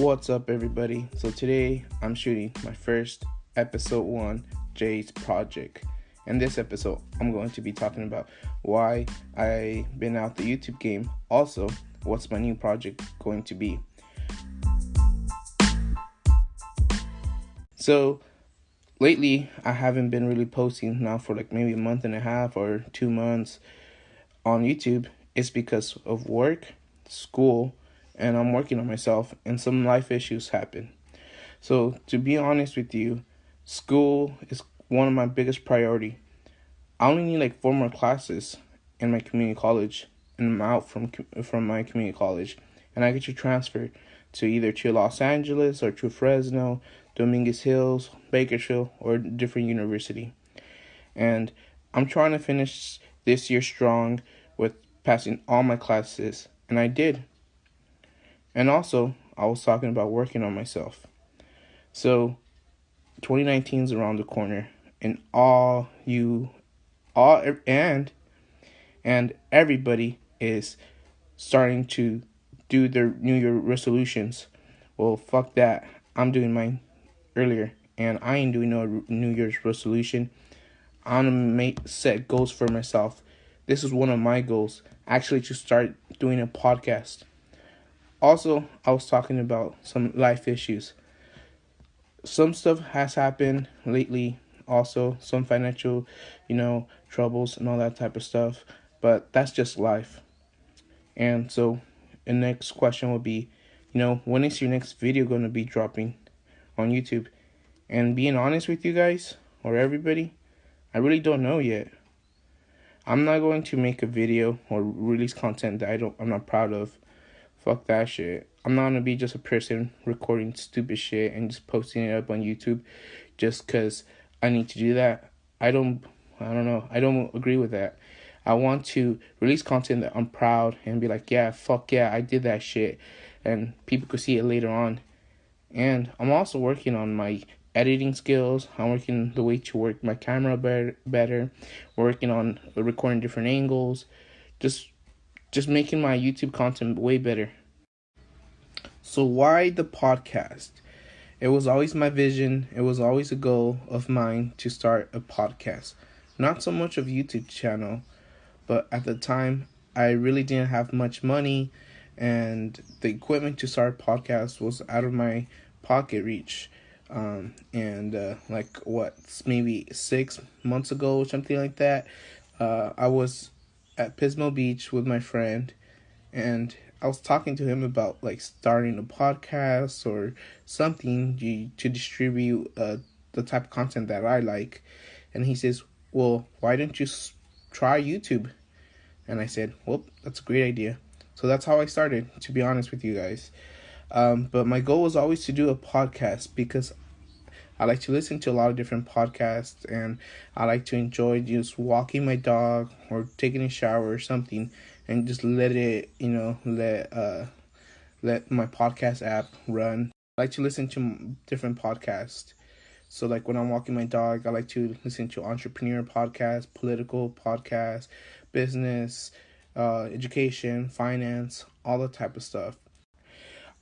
What's up, everybody? So today I'm shooting my first episode 1 Jay's project. In this episode, I'm going to be talking about why I've been out the YouTube game. Also, what's my new project going to be. So lately, I haven't been really posting now for like maybe a month and a half or 2 months on YouTube. It's because of work, school, and I'm working on myself, and some life issues happen. So to be honest with you, school is one of my biggest priority. I only need like 4 more classes in my community college, and I'm out from my community college, and I get to transfer to either to Los Angeles or to Fresno, Dominguez Hills, Bakersfield, or a different university. And I'm trying to finish this year strong with passing all my classes, and I did. And also, I was talking about working on myself. So, 2019 is around the corner, and everybody is starting to do their New Year resolutions. Well, fuck that. I'm doing mine earlier, and I ain't doing no New Year's resolution. I'm gonna set goals for myself. This is one of my goals, actually, to start doing a podcast. Also, I was talking about some life issues. Some stuff has happened lately. Also, some financial, troubles and all that type of stuff. But that's just life. And so, the next question would be, when is your next video going to be dropping on YouTube? And being honest with you guys, or everybody, I really don't know yet. I'm not going to make a video or release content that I'm not proud of. Fuck that shit. I'm not gonna be just a person recording stupid shit and just posting it up on YouTube just because I need to do that. I don't know. I don't agree with that. I want to release content that I'm proud and be like, yeah, fuck yeah, I did that shit. And people could see it later on. And I'm also working on my editing skills. I'm working the way to work my camera better. Working on recording different angles. Just making my YouTube content way better. So why the podcast? It was always my vision. It was always a goal of mine to start a podcast. Not so much of YouTube channel, but at the time, I really didn't have much money, and the equipment to start a podcast was out of my pocket reach. Maybe 6 months ago or something like that, I was at Pismo Beach with my friend, and I was talking to him about like starting a podcast or something to distribute the type of content that I like. And he says, well, why don't you try YouTube? And I said, well, that's a great idea. So that's how I started, to be honest with you guys. But my goal was always to do a podcast because I like to listen to a lot of different podcasts, and I like to enjoy just walking my dog or taking a shower or something, and just let my podcast app run. I like to listen to different podcasts. So like when I'm walking my dog, I like to listen to entrepreneur podcasts, political podcasts, business, education, finance, all that type of stuff.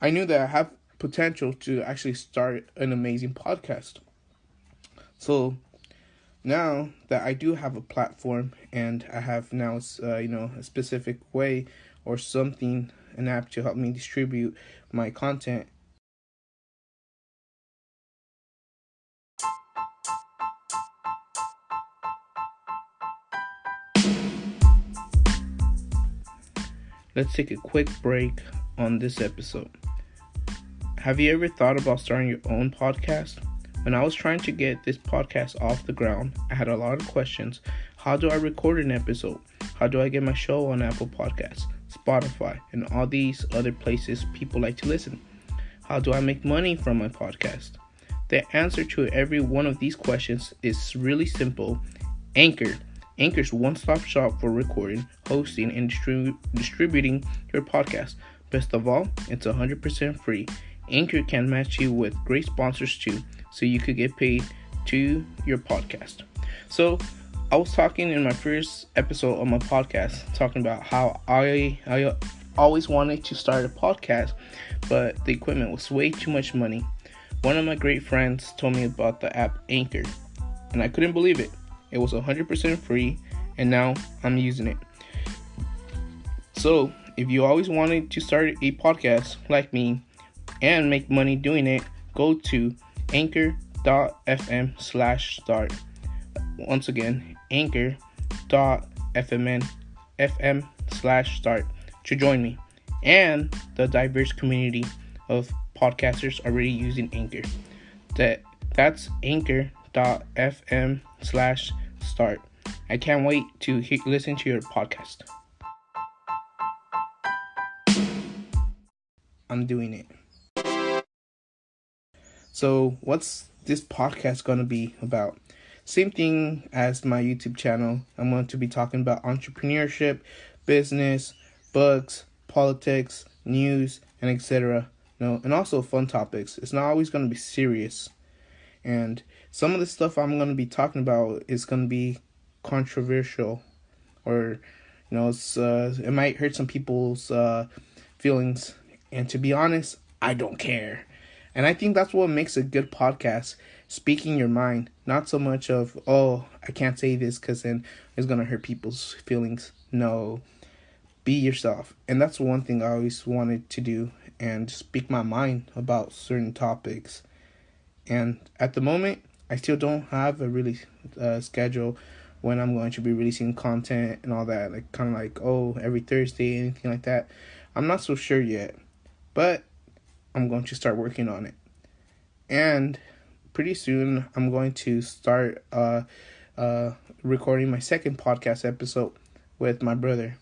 I knew that I have potential to actually start an amazing podcast. So now that I do have a platform, and I have now a specific way or something, an app to help me distribute my content. Let's take a quick break on this episode. Have you ever thought about starting your own podcast? When I was trying to get this podcast off the ground, I had a lot of questions. How do I record an episode? How do I get my show on Apple Podcasts, Spotify, and all these other places people like to listen? How do I make money from my podcast? The answer to every one of these questions is really simple. Anchor. Anchor's one-stop shop for recording, hosting, and distributing your podcast. Best of all, it's 100% free. Anchor can match you with great sponsors too, so you could get paid to your podcast. So I was talking in my first episode of my podcast, talking about how I always wanted to start a podcast, but the equipment was way too much money. One of my great friends told me about the app Anchor, and I couldn't believe it. It was 100% free, and now I'm using it. So, if you always wanted to start a podcast like me and make money doing it, go to anchor.fm/start. Once again, anchor.fm/start to join me and the diverse community of podcasters already using Anchor. That's anchor.fm/start. I can't wait to listen to your podcast. I'm doing it. So, what's this podcast going to be about? Same thing as my YouTube channel. I'm going to be talking about entrepreneurship, business, books, politics, news, and etc. And also fun topics. It's not always going to be serious. And some of the stuff I'm going to be talking about is going to be controversial, or it might hurt some people's feelings. And to be honest, I don't care. And I think that's what makes a good podcast. Speaking your mind. Not so much of, I can't say this because then it's going to hurt people's feelings. No. Be yourself. And that's one thing I always wanted to do. And speak my mind about certain topics. And at the moment, I still don't have a really schedule when I'm going to be releasing content and all that. Like kind of like, every Thursday, anything like that. I'm not so sure yet. But I'm going to start working on it. And pretty soon, I'm going to start recording my second podcast episode with my brother.